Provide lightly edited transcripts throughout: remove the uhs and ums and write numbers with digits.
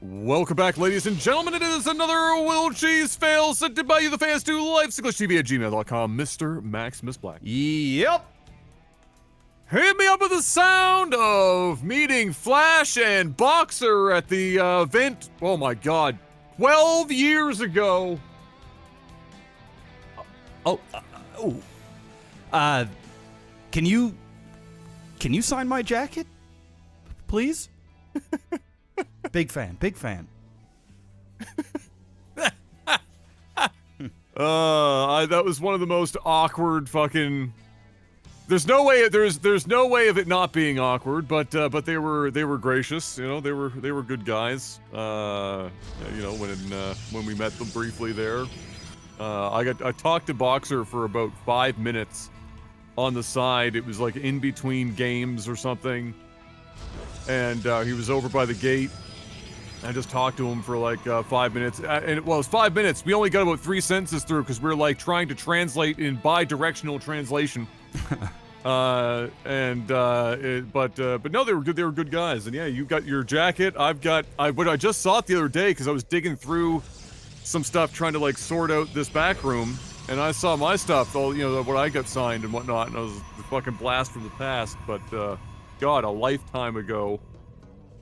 Welcome back, ladies and gentlemen. It is another Will Cheese fail sent to by you, the fans, to lifecyclishtv@gmail.com. Mr. Maximus Black. Yep. Hit me up with the sound of meeting Flash and Boxer at the event. Oh my God, 12 years ago. Can you sign my jacket, please? Big fan. That was one of the most awkward fucking. There's no way of it not being awkward, but they were gracious. You know, they were good guys. You know, when we met them briefly there, I talked to Boxer for about 5 minutes on the side. It was like in between games or something, and he was over by the gate. I just talked to him for like 5 minutes, and it was 5 minutes. We only got about 3 sentences through because we were like trying to translate in bi-directional translation. But no, they were good. They were good guys, and yeah, you got your jacket. I just saw it the other day because I was digging through some stuff trying to like sort out this back room, and I saw my stuff, all what I got signed and whatnot, and I was the fucking blast from the past. But God, a lifetime ago,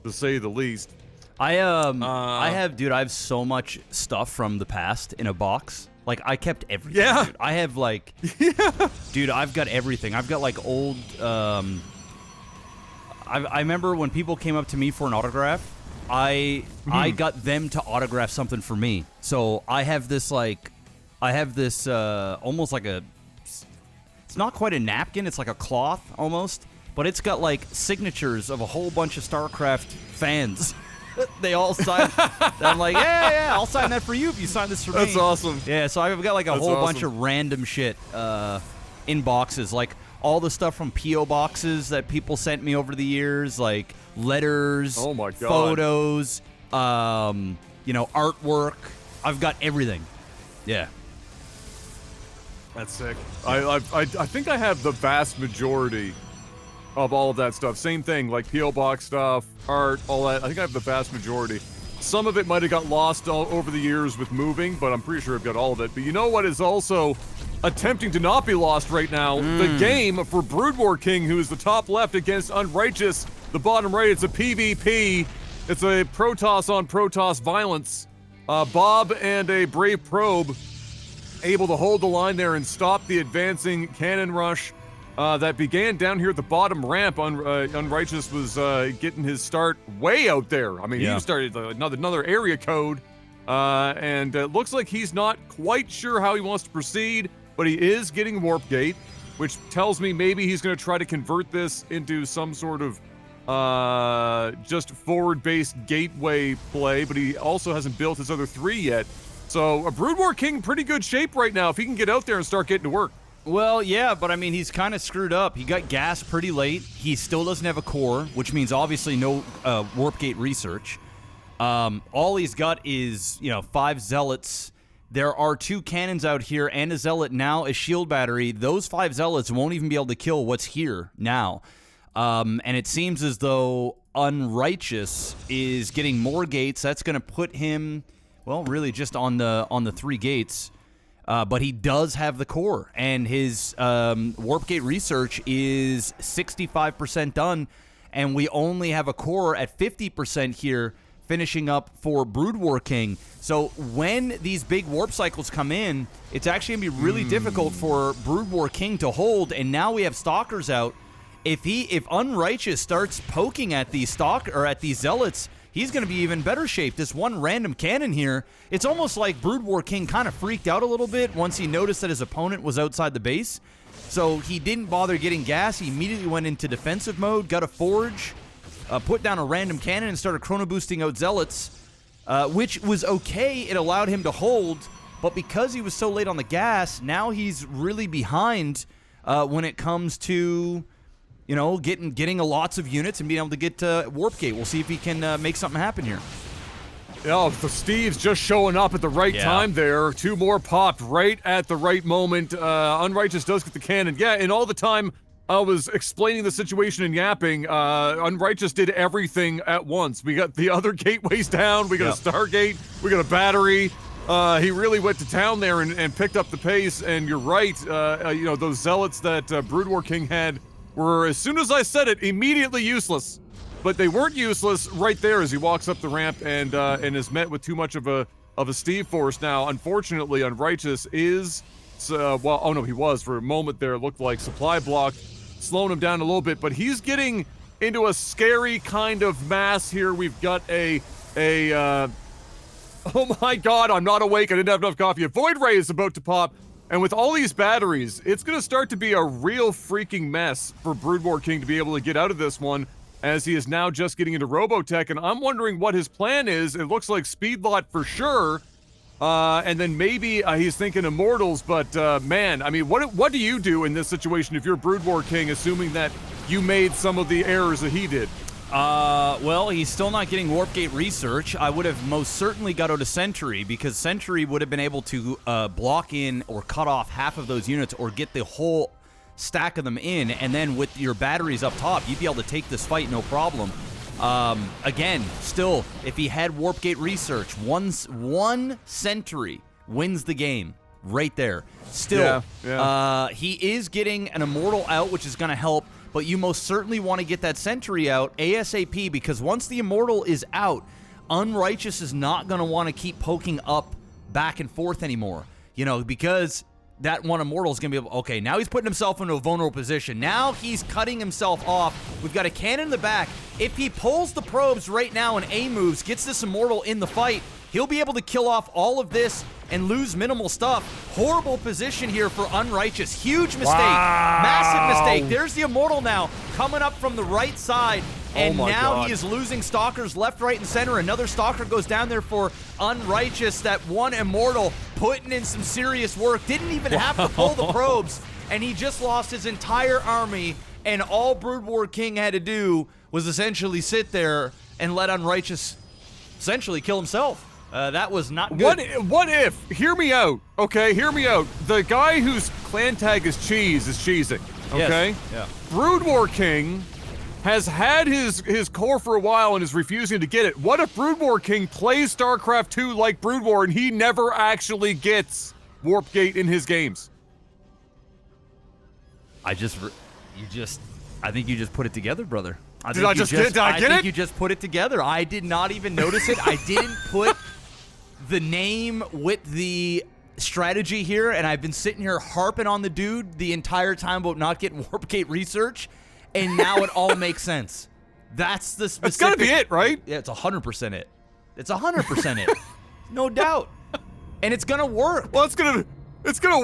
to say the least. I have so much stuff from the past in a box. Like, I kept everything. Yeah. Dude. I have like, dude, I've got everything. I've got like old. I remember when people came up to me for an autograph. I got them to autograph something for me. So I have this almost like a. It's not quite a napkin. It's like a cloth almost, but it's got like signatures of a whole bunch of StarCraft fans. They all signed. I'm like, yeah, I'll sign that for you if you sign this for me. That's awesome. Yeah, so I've got like a whole bunch of random shit in boxes, like all the stuff from P.O. boxes that people sent me over the years, like letters, oh my God, photos, artwork. I've got everything. Yeah. That's sick. I think I have the vast majority of all of that stuff. Same thing, like P.O. Box stuff, art, all that. I think I have the vast majority. Some of it might have got lost over the years with moving, but I'm pretty sure I've got all of it. But you know what is also attempting to not be lost right now? The game for BroodWar King, who is the top left against Unrighteous, the bottom right. It's a PvP. It's a Protoss on Protoss violence. Bob and a Brave Probe able to hold the line there and stop the advancing cannon rush that began down here at the bottom ramp. Unrighteous was getting his start way out there. I mean, he started another area code, and it looks like he's not quite sure how he wants to proceed, but he is getting Warp Gate, which tells me maybe he's going to try to convert this into some sort of just forward-based gateway play, but he also hasn't built his other 3 yet. So a BroodWar King, pretty good shape right now if he can get out there and start getting to work. Well, yeah, but I mean, he's kind of screwed up. He got gas pretty late. He still doesn't have a core, which means obviously no Warp Gate research. All he's got is, 5 Zealots. There are 2 cannons out here and a Zealot now, a shield battery. Those 5 Zealots won't even be able to kill what's here now. And it seems as though Unrighteous is getting more gates. That's going to put him, well, really just on the 3 gates. But he does have the core, and his Warp Gate research is 65% done, and we only have a core at 50% here, finishing up for BroodWar King. So when these big warp cycles come in, it's actually going to be really difficult for BroodWar King to hold, and now we have Stalkers out. If Unrighteous starts poking at these Zealots, he's going to be even better shape. This one random cannon here, it's almost like BroodWar King kind of freaked out a little bit once he noticed that his opponent was outside the base. So he didn't bother getting gas. He immediately went into defensive mode, got a forge, put down a random cannon, and started chrono boosting out Zealots, which was okay. It allowed him to hold, but because he was so late on the gas, now he's really behind when it comes to getting lots of units and being able to get to Warp Gate. We'll see if he can make something happen here. Oh, the Steve's just showing up at the right time there. 2 more popped right at the right moment. Unrighteous does get the cannon. Yeah, and all the time I was explaining the situation and yapping, Unrighteous did everything at once. We got the other gateways down, we got a Stargate, we got a battery. He really went to town there and picked up the pace, and you're right, you know, those zealots that BroodWar King had were, as soon as I said it, immediately useless. But they weren't useless right there as he walks up the ramp and is met with too much of a Steve force. Now, unfortunately, Unrighteous is, well, oh no, he was for a moment there. It looked like supply blocked, slowing him down a little bit, but he's getting into a scary kind of mass here. We've got oh my god, I'm not awake, I didn't have enough coffee. A Void Ray is about to pop, and with all these batteries, it's gonna start to be a real freaking mess for BroodWar King to be able to get out of this one, as he is now just getting into Robotech, and I'm wondering what his plan is. It looks like Speedlot for sure, and then maybe he's thinking Immortals, but man, I mean, what do you do in this situation if you're BroodWar King, assuming that you made some of the errors that he did? Well, he's still not getting Warp Gate research. I would have most certainly got out a Sentry, because Sentry would have been able to block in or cut off half of those units or get the whole stack of them in, and then with your batteries up top, you'd be able to take this fight no problem. Again, still, if he had Warp Gate research, one Sentry wins the game right there. Still, he is getting an Immortal out, which is going to help, but you most certainly want to get that Sentry out ASAP, because once the Immortal is out, Unrighteous is not going to want to keep poking up back and forth anymore, you know, because that one Immortal is going to be able, okay, now he's putting himself into a vulnerable position. Now he's cutting himself off. We've got a cannon in the back. If he pulls the probes right now and A moves, gets this Immortal in the fight, he'll be able to kill off all of this and lose minimal stuff. Horrible position here for Unrighteous. Huge mistake. Wow. Massive mistake. There's the Immortal now coming up from the right side. And now he is losing Stalkers left, right, and center. Another Stalker goes down there for Unrighteous. That one Immortal putting in some serious work. Didn't even have to pull the probes. And he just lost his entire army. And all BroodWar King had to do was essentially sit there and let Unrighteous essentially kill himself. That was not good. What if, hear me out, okay, hear me out. The guy whose clan tag is Cheese is cheesing, okay? Yes. Yeah. BroodWar King has had his core for a while and is refusing to get it. What if BroodWar King plays StarCraft 2 like BroodWar and he never actually gets Warp Gate in his games? I think you just put it together, brother. I think you just put it together. I did not even notice it. I didn't put the name with the strategy here, and I've been sitting here harping on the dude the entire time about not getting Warp Gate research, and now it all makes sense. That's the specific... It's gotta be it, right? Yeah, it's 100% it. It's 100% it. No doubt. And it's gonna work. Well, it's gonna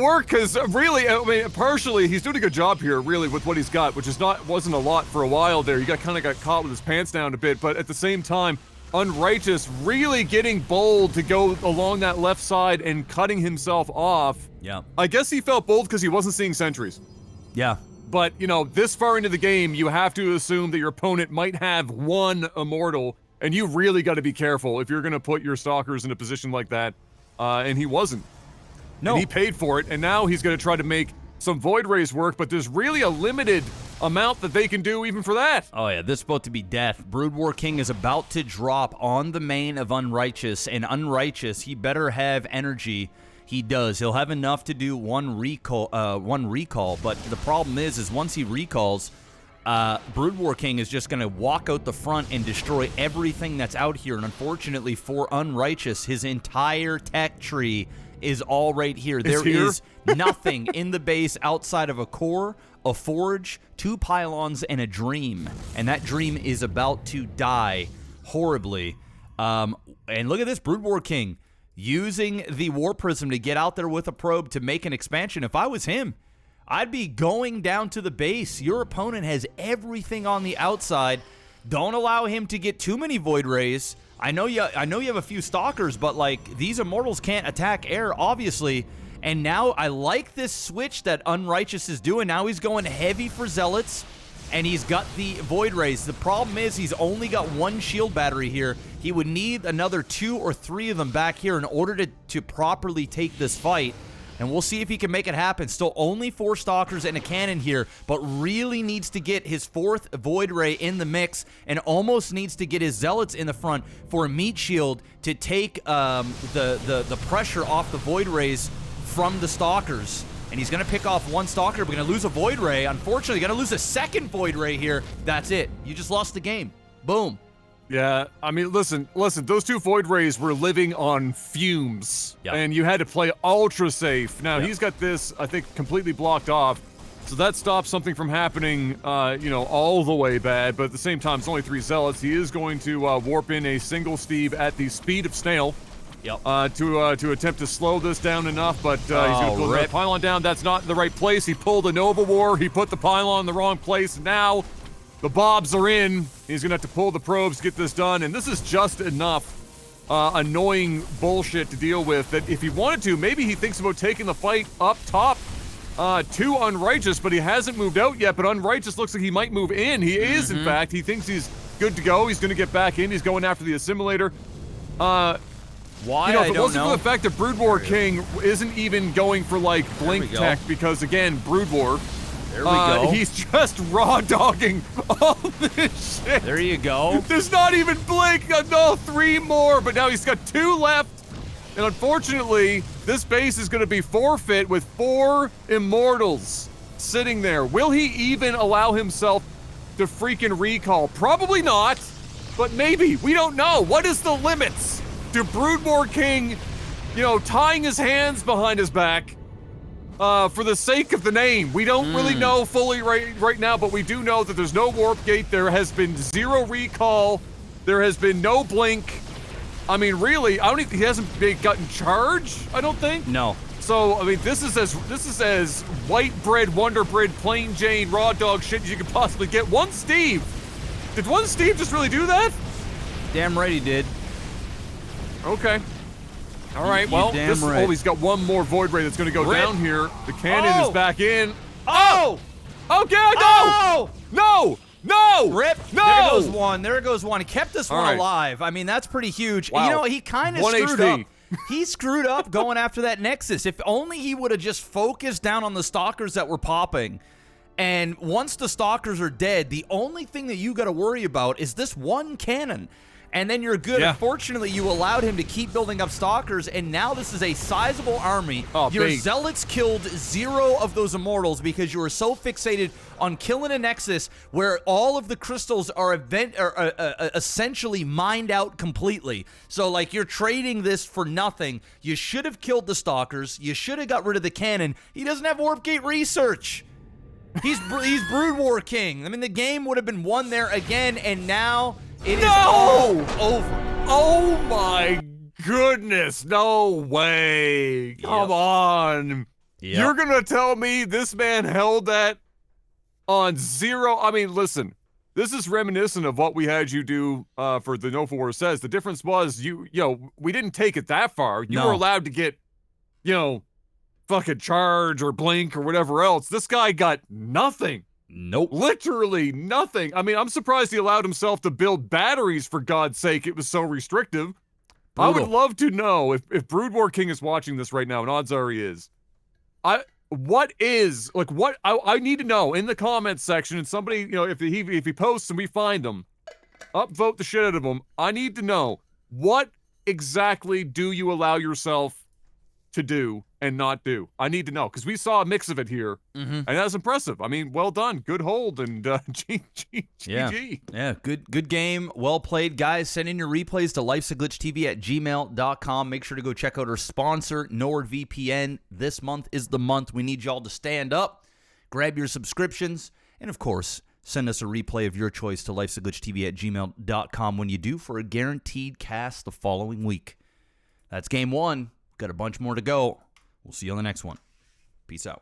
work, because really, I mean, partially, he's doing a good job here, really, with what he's got, which wasn't a lot for a while there. He kind of got caught with his pants down a bit, but at the same time, Unrighteous really getting bold to go along that left side and cutting himself off. Yeah. I guess he felt bold because he wasn't seeing sentries. Yeah. But, you know, this far into the game, you have to assume that your opponent might have one Immortal, and you really got to be careful if you're going to put your Stalkers in a position like that. And he wasn't. No. And he paid for it, and now he's going to try to make some Void Rays work, but there's really a limited amount that they can do even for that. Oh yeah, this is about to be death. BroodWar King is about to drop on the main of Unrighteous, and Unrighteous, he better have energy. He does. He'll have enough to do one recall, but the problem is once he recalls, BroodWar King is just going to walk out the front and destroy everything that's out here, and unfortunately for Unrighteous, his entire tech tree is all right here. There is nothing in the base outside of a core, a forge, 2 pylons, and a dream. And that dream is about to die horribly. And look at this, BroodWar King using the War Prism to get out there with a probe to make an expansion. If I was him, I'd be going down to the base. Your opponent has everything on the outside. Don't allow him to get too many Void Rays. I know you have a few Stalkers, but like these Immortals can't attack air, obviously. And now I like this switch that Unrighteous is doing. Now he's going heavy for Zealots, and he's got the Void Rays. The problem is he's only got 1 shield battery here. He would need another 2 or 3 of them back here in order to properly take this fight. and we'll see if he can make it happen. Still only 4 Stalkers and a cannon here, but really needs to get his 4th Void Ray in the mix and almost needs to get his Zealots in the front for a meat shield to take the pressure off the Void Rays from the Stalkers. And he's going to pick off 1 Stalker, but going to lose a Void Ray. Unfortunately, going to lose a 2nd Void Ray here. That's it. You just lost the game. Boom. Yeah, I mean, listen, those 2 Void Rays were living on fumes, Yep. and you had to play ultra safe. Now, he's got this, I think, completely blocked off, so that stops something from happening, all the way bad, but at the same time, it's only 3 Zealots. He is going to warp in a single Steve at the speed of snail. Yep. To attempt to slow this down enough, but he's going to pull the pylon down. That's not in the right place. He pulled a Nova War. He put the pylon in the wrong place. Now the Bobs are in. He's going to have to pull the probes to get this done, and this is just enough annoying bullshit to deal with that if he wanted to, maybe he thinks about taking the fight up top to Unrighteous, but he hasn't moved out yet, but Unrighteous looks like he might move in. He is, in fact. He thinks he's good to go. He's going to get back in. He's going after the Assimilator. Why? If it wasn't for the fact that BroodWar King isn't even going for, like, Blink Tech, because, again, BroodWar, there we go. He's just raw dogging all this shit. There you go. There's not even Blink. No, 3 more, but now he's got 2 left. And unfortunately, this base is going to be forfeit with 4 Immortals sitting there. Will he even allow himself to freaking recall? Probably not, but maybe. We don't know. What is the limits to BroodWar King, tying his hands behind his back for the sake of the name? We don't really know fully right now, but we do know that there's no warp gate. There has been 0 recall. There has been no blink. I mean, really, I don't think he hasn't gotten charged, I don't think. No. So, I mean, this is as white bread, Wonder Bread, plain Jane, raw dog shit as you could possibly get. 1 Steve. Did 1 Steve just really do that? Damn right he did. Okay. All right, well, he's got 1 more Void Ray that's going to go down here. The cannon is back in. Oh! Okay, no! No! No! Rip! No! There goes 1. There goes 1. He kept this one right. alive. I mean, that's pretty huge. Wow. He kind of 1 screwed HP. up. He screwed up going after that Nexus. If only he would have just focused down on the Stalkers that were popping. And once the Stalkers are dead, the only thing that you got to worry about is this 1 cannon. And then you're good. Yeah. Unfortunately, you allowed him to keep building up Stalkers, and now this is a sizable army. Your Zealots killed 0 of those Immortals because you were so fixated on killing a Nexus where all of the crystals are essentially mined out completely. So, like, you're trading this for nothing. You should have killed the Stalkers. You should have got rid of the cannon. He doesn't have Warp Gate research. He's BroodWar King. I mean, the game would have been won there again, and now it is all over. Oh my goodness, no way. Come on. Yep. You're going to tell me this man held that on 0? I mean, listen, this is reminiscent of what we had you do for the Nova War Says. The difference was, we didn't take it that far. You were allowed to get, fucking charge or blink or whatever else. This guy got nothing. Nope. Literally nothing. I mean, I'm surprised he allowed himself to build batteries, for God's sake. It was so restrictive. Brutal. I would love to know if BroodWar King is watching this right now, and odds are he is. I need to know in the comments section, and somebody, if he posts and we find them, upvote the shit out of him. I need to know, what exactly do you allow yourself to do and not do? I need to know, because we saw a mix of it here, and that's impressive. I mean, well done, good hold, and GG. Yeah, good game, well played, guys. Send in your replays to lifesaglitchtv@gmail.com. Make sure to go check out our sponsor, NordVPN. This month is the month we need y'all to stand up, grab your subscriptions, and of course, send us a replay of your choice to lifesaglitchtv@gmail.com when you do, for a guaranteed cast the following week. That's game 1. Got a bunch more to go. We'll see you on the next one. Peace out.